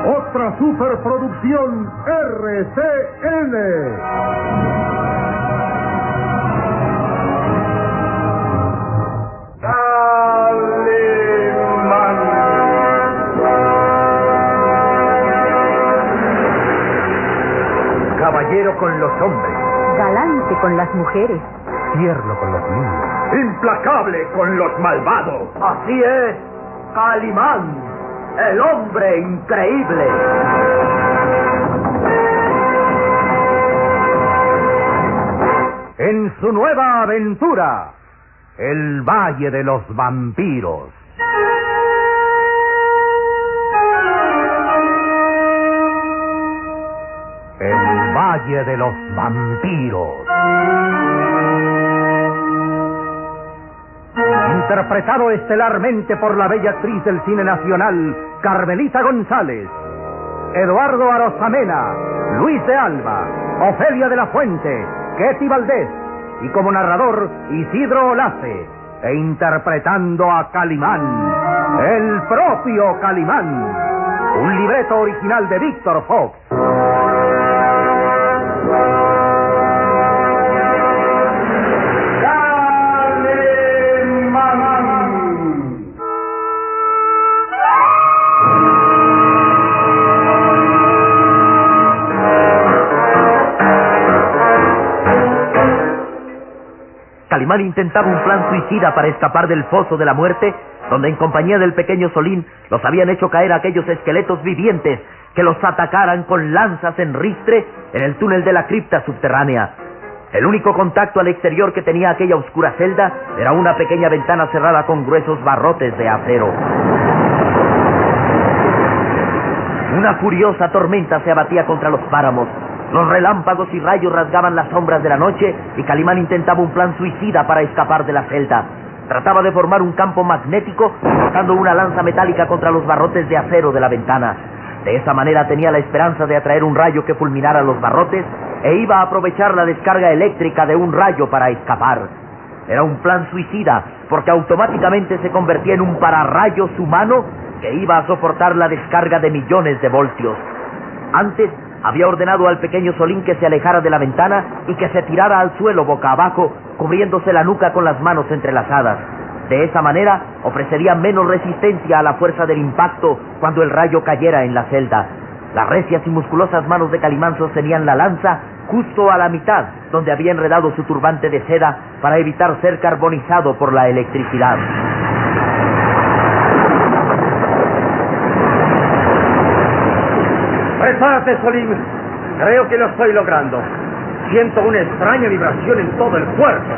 Otra superproducción RCN. Caballero con los hombres, galante con las mujeres, tierno con los niños, Implacable con los malvados. Así es, Calimán, el hombre increíble. en su nueva aventura, el Valle de los Vampiros. El Valle de los Vampiros. Interpretado estelarmente por la bella actriz del cine nacional, Carmelita González, Eduardo Arosamena, Luis de Alba, Ofelia de la Fuente, Ketty Valdés, y como narrador, Isidro Olace, e interpretando a Calimán, el propio Calimán, un libreto original de Víctor Fox. Calimán intentaba un plan suicida para escapar del foso de la muerte, donde en compañía del pequeño Solín los habían hecho caer aquellos esqueletos vivientes que los atacaran con lanzas en ristre en el túnel de la cripta subterránea. El único contacto al exterior que tenía aquella oscura celda era una pequeña ventana cerrada con gruesos barrotes de acero. Una furiosa tormenta se abatía contra los páramos. Los relámpagos y rayos rasgaban las sombras de la noche y Calimán intentaba un plan suicida para escapar de la celda. Trataba de formar un campo magnético colocando una lanza metálica contra los barrotes de acero de la ventana. De esa manera tenía la esperanza de atraer un rayo que fulminara los barrotes e iba a aprovechar la descarga eléctrica de un rayo para escapar. Era un plan suicida porque automáticamente se convertía en un pararrayos humano que iba a soportar la descarga de millones de voltios. Antes había ordenado al pequeño Solín que se alejara de la ventana y que se tirara al suelo boca abajo, cubriéndose la nuca con las manos entrelazadas. De esa manera ofrecería menos resistencia a la fuerza del impacto cuando el rayo cayera en la celda. Las recias y musculosas manos de Calimán sostenían la lanza justo a la mitad, donde había enredado su turbante de seda para evitar ser carbonizado por la electricidad. ¡Prepárate, Solín! Creo que lo estoy logrando. Siento una extraña vibración en todo el cuerpo.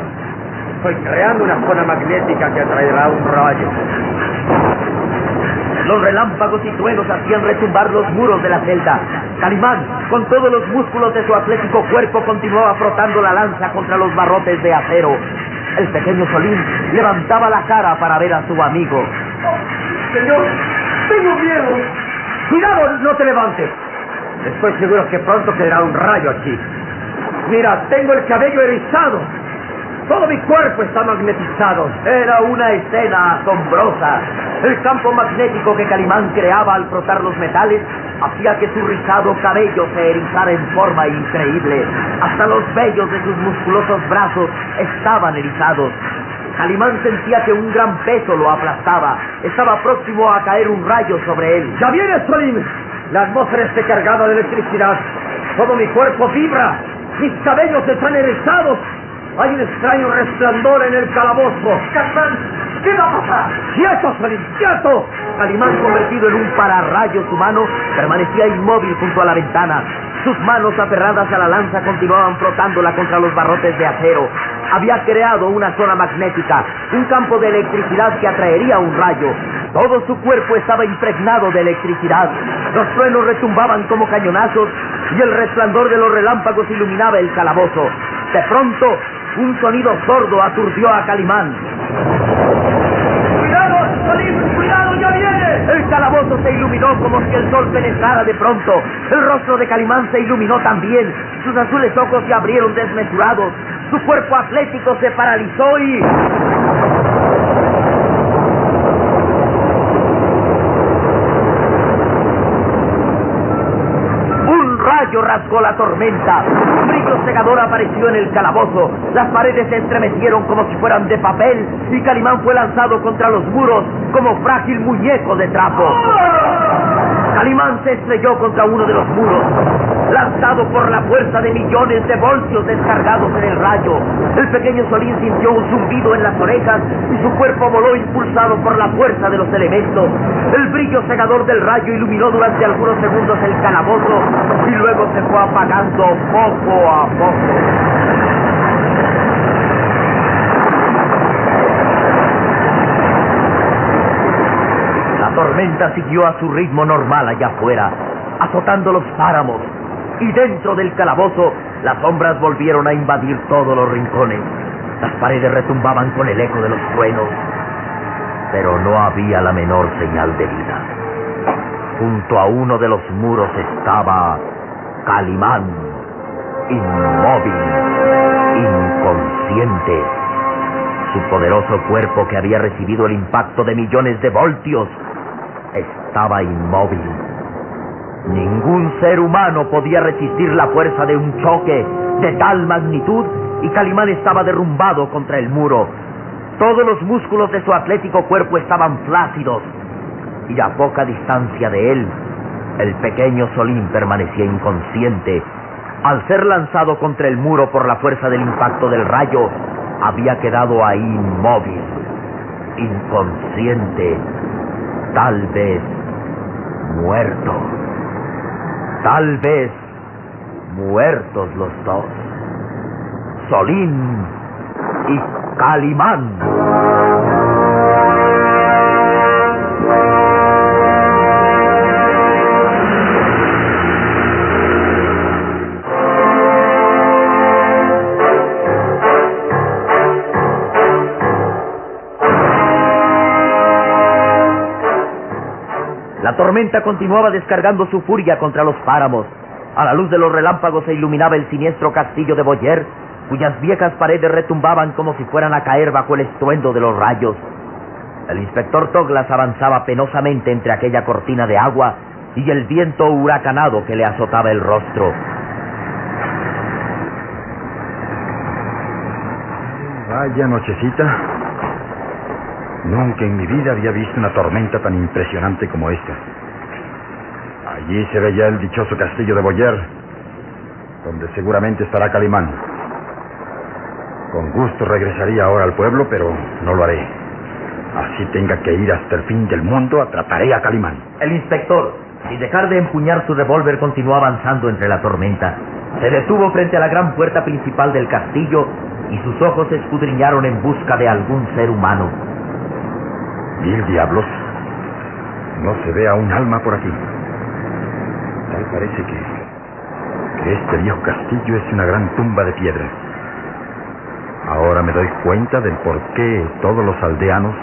Estoy creando una zona magnética que atraerá un rayo. Los relámpagos y truenos hacían retumbar los muros de la celda. Calimán, con todos los músculos de su atlético cuerpo, continuaba frotando la lanza contra los barrotes de acero. El pequeño Solín levantaba la cara para ver a su amigo. Señor, tengo miedo. ¡Cuidado, no te levantes! Estoy seguro que pronto caerá un rayo aquí. Mira, tengo el cabello erizado. Todo mi cuerpo está magnetizado. Era una escena asombrosa. El campo magnético que Calimán creaba al frotar los metales hacía que su rizado cabello se erizara en forma increíble. Hasta los vellos de sus musculosos brazos estaban erizados. Calimán sentía que un gran peso lo aplastaba. Estaba próximo a caer un rayo sobre él. ¡Ya viene, Solín! La atmósfera está cargada de electricidad. Todo mi cuerpo vibra. Mis cabellos están erizados. Hay un extraño resplandor en el calabozo. ¡Calimán! ¿Qué va a pasar? ¡Quieto, Solín! ¡Quieto! Calimán, convertido en un pararrayos humano, permanecía inmóvil junto a la ventana. Sus manos aferradas a la lanza continuaban frotándola contra los barrotes de acero. Había creado una zona magnética, un campo de electricidad que atraería un rayo. Todo su cuerpo estaba impregnado de electricidad. Los truenos retumbaban como cañonazos y el resplandor de los relámpagos iluminaba el calabozo. De pronto, un sonido sordo aturdió a Calimán. ¡Cuidado, Solín! ¡Cuidado, ya viene! El calabozo se iluminó como si el sol penetrara de pronto. El rostro de Calimán se iluminó también. Sus azules ojos se abrieron desmesurados. Su cuerpo atlético se paralizó y... rayo rasgó la tormenta. Un brillo cegador apareció en el calabozo. Las paredes se estremecieron como si fueran de papel y Calimán fue lanzado contra los muros como frágil muñeco de trapo. Calimán se estrelló contra uno de los muros, lanzado por la fuerza de millones de voltios descargados en el rayo. El pequeño Solín sintió un zumbido en las orejas y su cuerpo voló impulsado por la fuerza de los elementos. El brillo cegador del rayo iluminó durante algunos segundos el calabozo y luego se fue apagando poco a poco. La tormenta siguió a su ritmo normal allá afuera, azotando los páramos, y dentro del calabozo las sombras volvieron a invadir todos los rincones. Las paredes retumbaban con el eco de los truenos, pero no había la menor señal de vida. Junto a uno de los muros estaba Calimán, inmóvil, inconsciente. Su poderoso cuerpo, que había recibido el impacto de millones de voltios, estaba inmóvil. Ningún ser humano podía resistir la fuerza de un choque de tal magnitud y Calimán estaba derrumbado contra el muro. Todos los músculos de su atlético cuerpo estaban flácidos y a poca distancia de él, el pequeño Solín permanecía inconsciente. Al ser lanzado contra el muro por la fuerza del impacto del rayo, había quedado ahí inmóvil, inconsciente, tal vez muerto. Tal vez muertos los dos, Solín y Calimán. La tormenta continuaba descargando su furia contra los páramos. A la luz de los relámpagos se iluminaba el siniestro castillo de Boyer, cuyas viejas paredes retumbaban como si fueran a caer bajo el estruendo de los rayos. El inspector Douglas avanzaba penosamente entre aquella cortina de agua y el viento huracanado que le azotaba el rostro. Vaya nochecita. Nunca en mi vida había visto una tormenta tan impresionante como esta. Allí se ve ya el dichoso castillo de Boyer, donde seguramente estará Calimán. Con gusto regresaría ahora al pueblo, pero no lo haré. Así tenga que ir hasta el fin del mundo, atraparé a Calimán. El inspector, sin dejar de empuñar su revólver, continuó avanzando entre la tormenta. Se detuvo frente a la gran puerta principal del castillo y sus ojos se escudriñaron en busca de algún ser humano. Mil diablos, no se ve a un alma por aquí. Tal parece que este viejo castillo es una gran tumba de piedra. Ahora me doy cuenta del por qué todos los aldeanos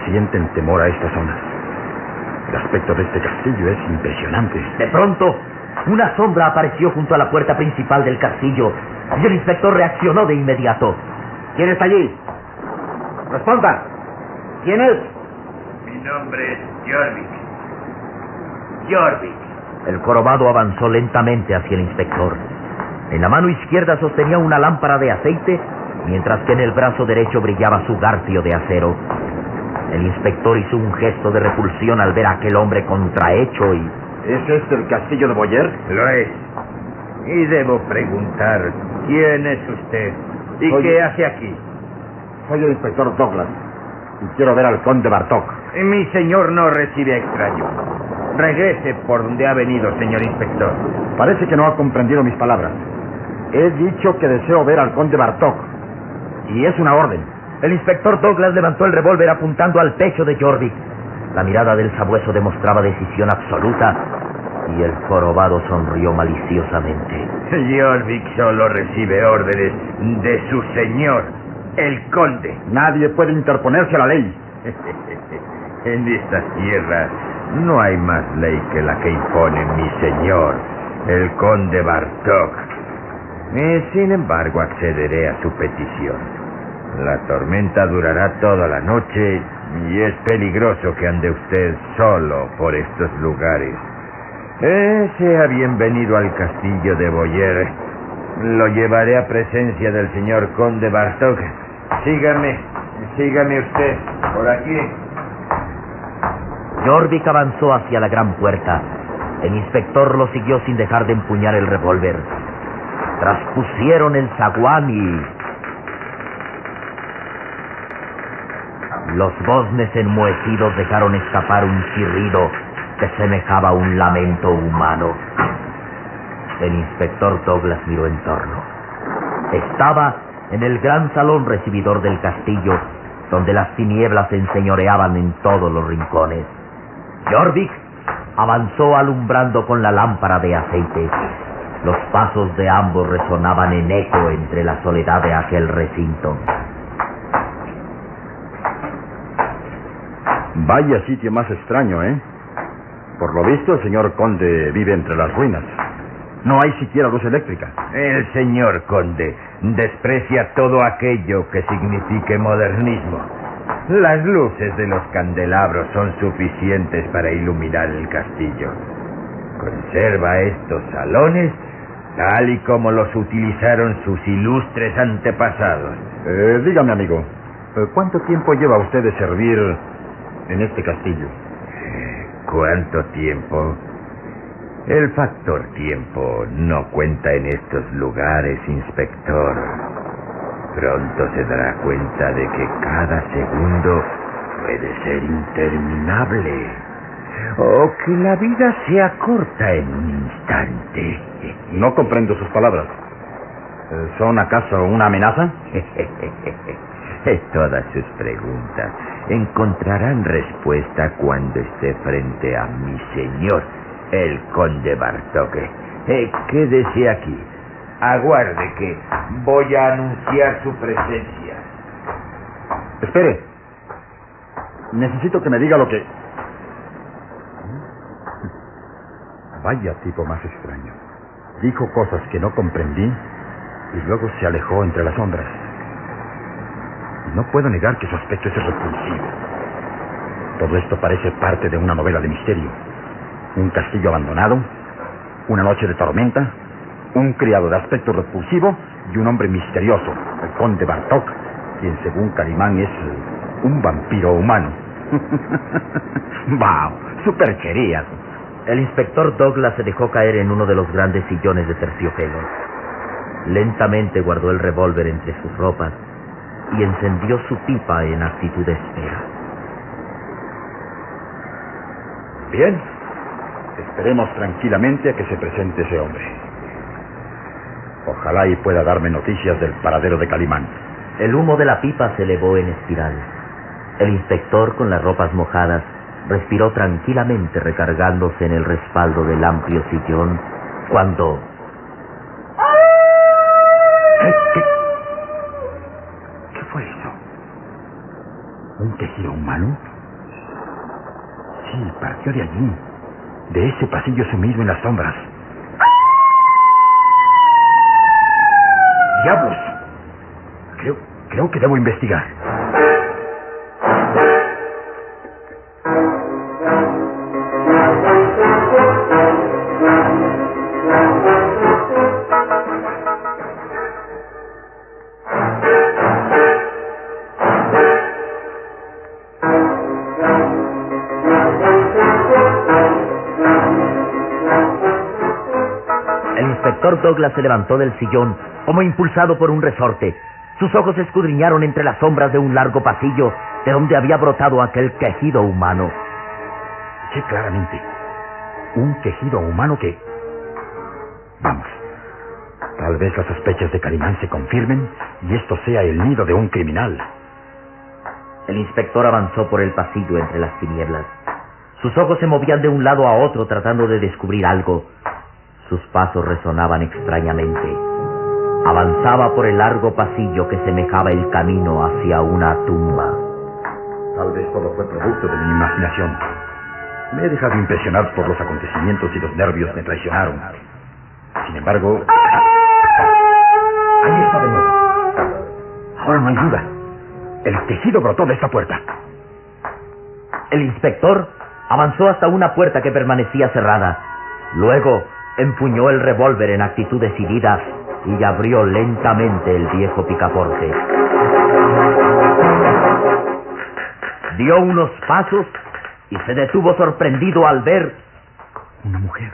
sienten temor a esta zona. El aspecto de este castillo es impresionante. De pronto, una sombra apareció junto a la puerta principal del castillo y el inspector reaccionó de inmediato. ¿Quién está allí? Responda. ¿Quién es? Mi nombre es Jorvik. Jorvik. El jorobado avanzó lentamente hacia el inspector. En la mano izquierda sostenía una lámpara de aceite, mientras que en el brazo derecho brillaba su garfio de acero. El inspector hizo un gesto de repulsión al ver a aquel hombre contrahecho y... ¿Es este el castillo de Boyer? Lo es. Y debo preguntar, ¿quién es usted? ¿Y qué hace aquí? Soy el inspector Douglas y quiero ver al conde Bartok. Mi señor no recibe extraños. Regrese por donde ha venido, señor inspector. Parece que no ha comprendido mis palabras. He dicho que deseo ver al conde Bartok. Y es una orden. El inspector Douglas levantó el revólver apuntando al pecho de Jorvik. La mirada del sabueso demostraba decisión absoluta y el jorobado sonrió maliciosamente. Jorvik solo recibe órdenes de su señor, el conde. Nadie puede interponerse a la ley. En esta tierra No hay más ley que la que impone mi señor, el conde Bartók. Sin embargo, accederé a su petición. La tormenta durará toda la noche y es peligroso que ande usted solo por estos lugares. Sea bienvenido al castillo de Boyer. Lo llevaré a presencia del señor conde Bartók. Sígame usted, por aquí. Jorvik avanzó hacia la gran puerta. El inspector lo siguió sin dejar de empuñar el revólver. Traspusieron el zaguán y... los goznes enmohecidos dejaron escapar un chirrido que semejaba a un lamento humano. El inspector Douglas miró en torno. Estaba en el gran salón recibidor del castillo, donde las tinieblas se enseñoreaban en todos los rincones. Jorvik avanzó alumbrando con la lámpara de aceite. Los pasos de ambos resonaban en eco entre la soledad de aquel recinto. Vaya sitio más extraño, ¿eh? Por lo visto, el señor conde vive entre las ruinas. No hay siquiera luz eléctrica. El señor conde desprecia todo aquello que signifique modernismo. Las luces de los candelabros son suficientes para iluminar el castillo. Conserva estos salones tal y como los utilizaron sus ilustres antepasados. Dígame, amigo, ¿cuánto tiempo lleva usted de servir en este castillo? ¿Cuánto tiempo? El factor tiempo no cuenta en estos lugares, inspector. Pronto se dará cuenta de que cada segundo puede ser interminable. O que la vida se acorta en un instante. No comprendo sus palabras. ¿Son acaso una amenaza? Todas sus preguntas encontrarán respuesta cuando esté frente a mi señor, el conde Bartók. Quédese aquí. Aguarde que voy a anunciar su presencia. Espere. Necesito que me diga lo que... Vaya tipo más extraño. Dijo cosas que no comprendí y luego se alejó entre las sombras. No puedo negar que su aspecto es repulsivo. Todo esto parece parte de una novela de misterio. Un castillo abandonado, una noche de tormenta, un criado de aspecto repulsivo y un hombre misterioso, el conde Bartók, quien según Calimán es un vampiro humano. ¡Wow! ¡Supercherías! El inspector Douglas se dejó caer en uno de los grandes sillones de terciopelo. Lentamente guardó el revólver entre sus ropas y encendió su pipa en actitud de espera. Bien, esperemos tranquilamente a que se presente ese hombre. Ojalá y pueda darme noticias del paradero de Calimán. El humo de la pipa se elevó en espiral. El inspector, con las ropas mojadas, respiró tranquilamente recargándose en el respaldo del amplio sillón, cuando... ¿Qué fue eso? ¿Un quejido humano? Sí, partió de allí, de ese pasillo sumido en las sombras. ¡Diablos! Creo que debo investigar. El inspector Douglas se levantó del sillón como impulsado por un resorte. Sus ojos escudriñaron entre las sombras de un largo pasillo de donde había brotado aquel quejido humano. Sí, claramente. Un quejido humano que... Vamos. Tal vez las sospechas de Calimán se confirmen y esto sea el nido de un criminal. El inspector avanzó por el pasillo entre las tinieblas. Sus ojos se movían de un lado a otro tratando de descubrir algo. Sus pasos resonaban extrañamente. Avanzaba por el largo pasillo que semejaba el camino hacia una tumba. Tal vez todo fue producto de mi imaginación. Me he dejado impresionar por los acontecimientos y los nervios me traicionaron. Sin embargo... Ahí está de nuevo. Ahora no hay duda. El tejido brotó de esta puerta. El inspector avanzó hasta una puerta que permanecía cerrada. Luego empuñó el revólver en actitud decidida y abrió lentamente el viejo picaporte. Dio unos pasos y se detuvo sorprendido al ver... Una mujer.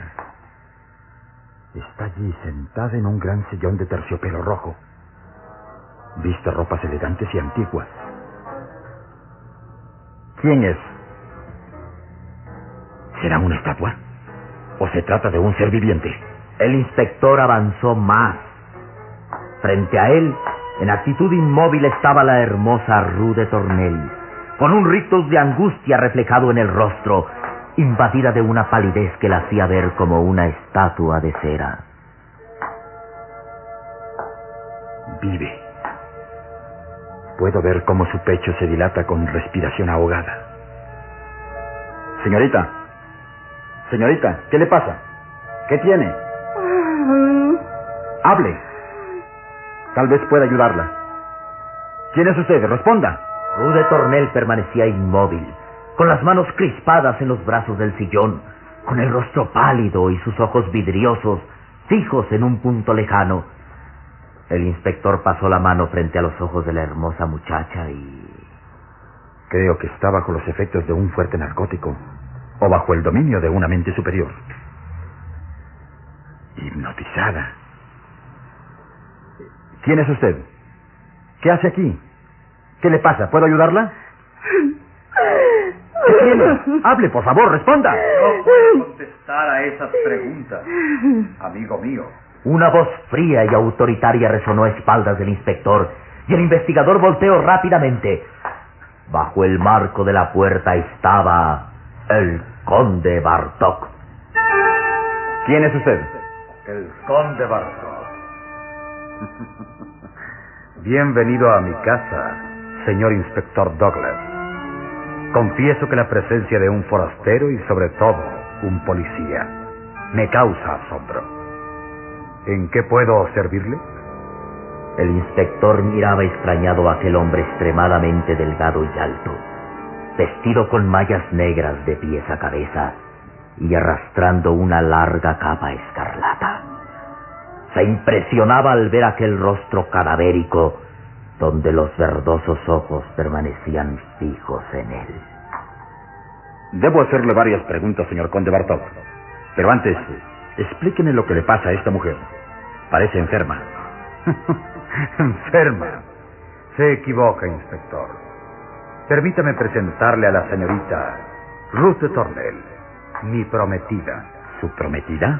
Está allí sentada en un gran sillón de terciopelo rojo. Viste ropas elegantes y antiguas. ¿Quién es? ¿Será una estatua? ¿O se trata de un ser viviente? El inspector avanzó más. Frente a él, en actitud inmóvil, estaba la hermosa Ruth de Tornel, con un rictus de angustia reflejado en el rostro, invadida de una palidez que la hacía ver como una estatua de cera. Vive. Puedo ver cómo su pecho se dilata con respiración ahogada. Señorita. Señorita, ¿qué le pasa? ¿Qué tiene? Hable. Tal vez pueda ayudarla. ¿Quién es usted? Responda. Ruth de Tornel permanecía inmóvil, con las manos crispadas en los brazos del sillón, con el rostro pálido y sus ojos vidriosos fijos en un punto lejano. El inspector pasó la mano frente a los ojos de la hermosa muchacha y... Creo que está bajo los efectos de un fuerte narcótico o bajo el dominio de una mente superior. Hipnotizada. ¿Quién es usted? ¿Qué hace aquí? ¿Qué le pasa? ¿Puedo ayudarla? ¿Qué tiene? Hable, por favor, responda. No puedo contestar a esas preguntas, amigo mío. Una voz fría y autoritaria resonó a espaldas del inspector, y el investigador volteó rápidamente. Bajo el marco de la puerta estaba el conde Bartók. ¿Quién es usted? El conde Bartók. Bienvenido a mi casa, señor inspector Douglas. Confieso que la presencia de un forastero y sobre todo un policía me causa asombro. ¿En qué puedo servirle? El inspector miraba extrañado a aquel hombre extremadamente delgado y alto, vestido con mallas negras de pies a cabeza y arrastrando una larga capa escarlata. Se impresionaba al ver aquel rostro cadavérico donde los verdosos ojos permanecían fijos en él. Debo hacerle varias preguntas, señor conde Bartók. Pero antes, explíqueme lo que le pasa a esta mujer. Parece enferma. Enferma. Se equivoca, inspector. Permítame presentarle a la señorita Ruth de Tornel, mi prometida. ¿Su prometida?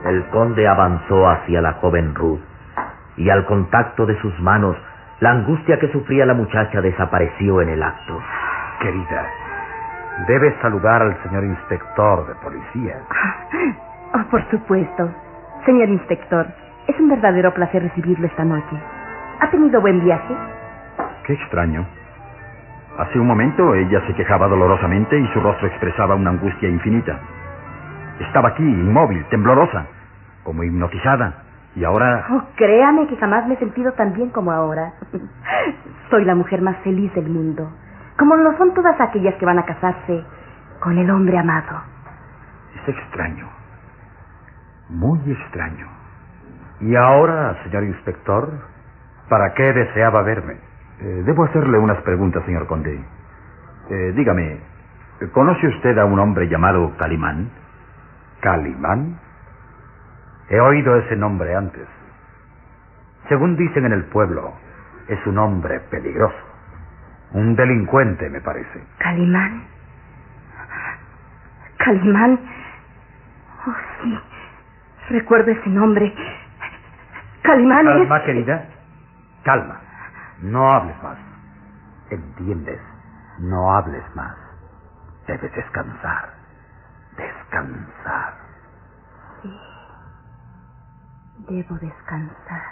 El conde avanzó hacia la joven Ruth, y al contacto de sus manos, la angustia que sufría la muchacha desapareció en el acto. Querida, debe saludar al señor inspector de policía. Oh, por supuesto. Señor inspector, es un verdadero placer recibirlo esta noche. ¿Ha tenido buen viaje? Qué extraño. Hace un momento ella se quejaba dolorosamente y su rostro expresaba una angustia infinita. Estaba aquí, inmóvil, temblorosa, como hipnotizada. Y ahora... Oh, créame que jamás me he sentido tan bien como ahora. Soy la mujer más feliz del mundo, como lo son todas aquellas que van a casarse con el hombre amado. Es extraño. Muy extraño. Y ahora, señor inspector, ¿para qué deseaba verme? Debo hacerle unas preguntas, señor conde. Dígame, ¿conoce usted a un hombre llamado Calimán? ¿Calimán? He oído ese nombre antes. Según dicen en el pueblo, es un hombre peligroso. Un delincuente, me parece. ¿Calimán? ¿Calimán? Oh, sí. Recuerdo ese nombre. Calimán es... Calma, querida. Calma. No hables más. ¿Entiendes? No hables más. Debes descansar. Descansar. Sí. Debo descansar.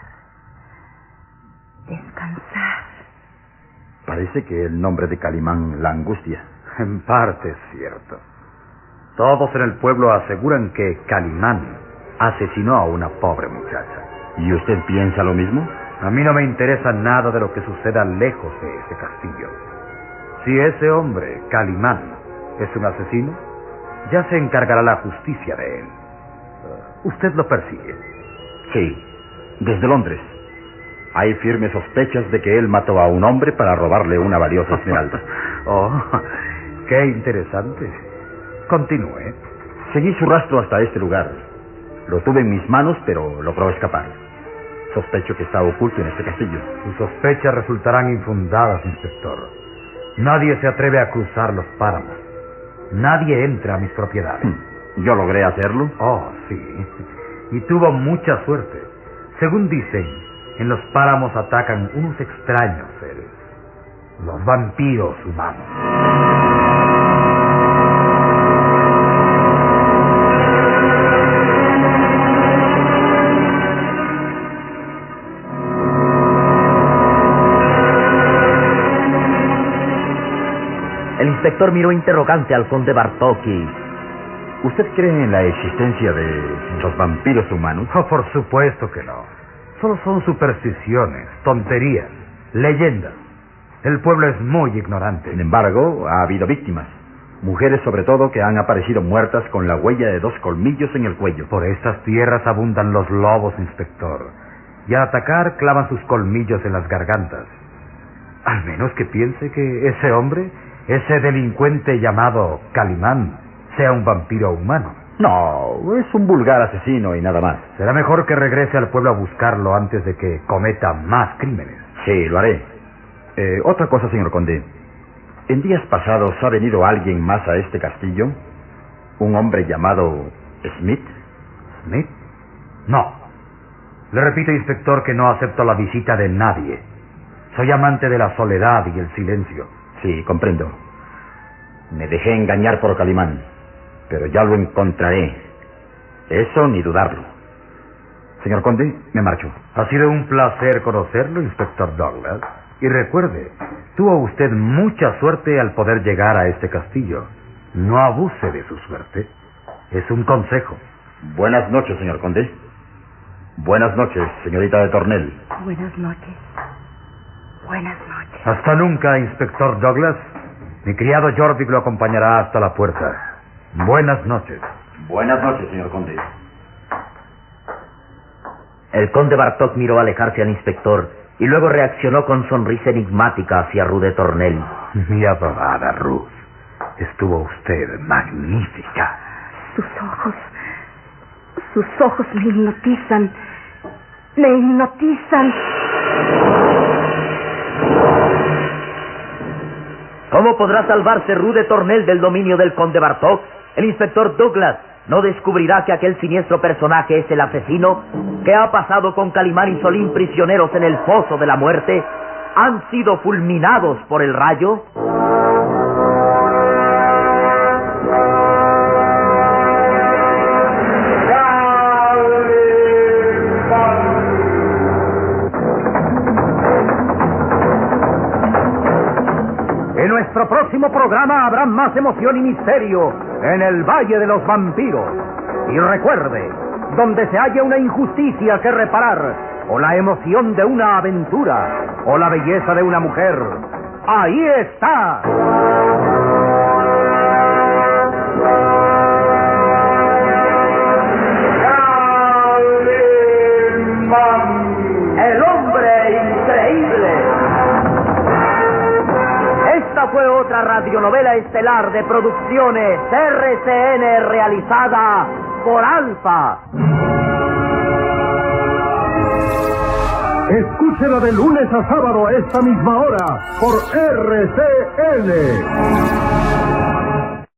Descansar. Parece que el nombre de Calimán la angustia. En parte es cierto. Todos en el pueblo aseguran que Calimán asesinó a una pobre muchacha. ¿Y usted piensa lo mismo? A mí no me interesa nada de lo que suceda lejos de ese castillo. Si ese hombre, Calimán, es un asesino, ya se encargará la justicia de él. ¿Usted lo persigue? Sí, desde Londres. Hay firmes sospechas de que él mató a un hombre para robarle una valiosa esmeralda. Oh, qué interesante. Continúe. Seguí su rastro hasta este lugar. Lo tuve en mis manos, pero logró escapar. Sospecho que está oculto en este castillo. Sus sospechas resultarán infundadas, inspector. Nadie se atreve a cruzar los páramos. Nadie entra a mis propiedades. ¿Yo logré hacerlo? Oh, sí. Y tuvo mucha suerte. Según dicen, en los páramos atacan unos extraños seres. Los vampiros humanos. El inspector miró interrogante al conde Bartók y... ¿Usted cree en la existencia de los vampiros humanos? Oh, por supuesto que no. Solo son supersticiones, tonterías, leyendas. El pueblo es muy ignorante. Sin embargo, ha habido víctimas. Mujeres sobre todo que han aparecido muertas con la huella de 2 colmillos en el cuello. Por estas tierras abundan los lobos, inspector. Y al atacar clavan sus colmillos en las gargantas. Al menos que piense que ese hombre, ese delincuente llamado Calimán, sea un vampiro humano. No, es un vulgar asesino y nada más. Será mejor que regrese al pueblo a buscarlo antes de que cometa más crímenes. Sí, lo haré. Otra cosa, señor conde. En días pasados ha venido alguien más a este castillo. Un hombre llamado Smith. ¿Smith? No. Le repito, inspector, que no acepto la visita de nadie. Soy amante de la soledad y el silencio. Sí, comprendo. Me dejé engañar por Calimán, pero ya lo encontraré. Eso ni dudarlo. Señor conde, me marcho. Ha sido un placer conocerlo, inspector Douglas. Y recuerde, tuvo usted mucha suerte al poder llegar a este castillo. No abuse de su suerte. Es un consejo. Buenas noches, señor conde. Buenas noches, señorita de Tornel. Buenas noches. Buenas noches. Hasta nunca, inspector Douglas. Mi criado Jorvik lo acompañará hasta la puerta. Buenas noches. Buenas noches, señor conde. El conde Bartók miró alejarse al inspector y luego reaccionó con sonrisa enigmática hacia Ruth de Tornel. Mi adorada Ruth, estuvo usted magnífica. Sus ojos me hipnotizan. Me hipnotizan. ¿Cómo podrá salvarse Ruth de Tornel del dominio del conde Bartók? El inspector Douglas no descubrirá que aquel siniestro personaje es el asesino. ¿Qué ha pasado con Calimán y Solín, prisioneros en el foso de la muerte? ¿Han sido fulminados por el rayo? En nuestro próximo programa habrá más emoción y misterio en el Valle de los Vampiros. Y recuerde, donde se haya una injusticia que reparar, o la emoción de una aventura, o la belleza de una mujer, ahí está. ¡El hombre increíble! Esta fue otra radionovela estelar de producciones RCN realizada por Alfa. Escúchela de lunes a sábado a esta misma hora por RCN.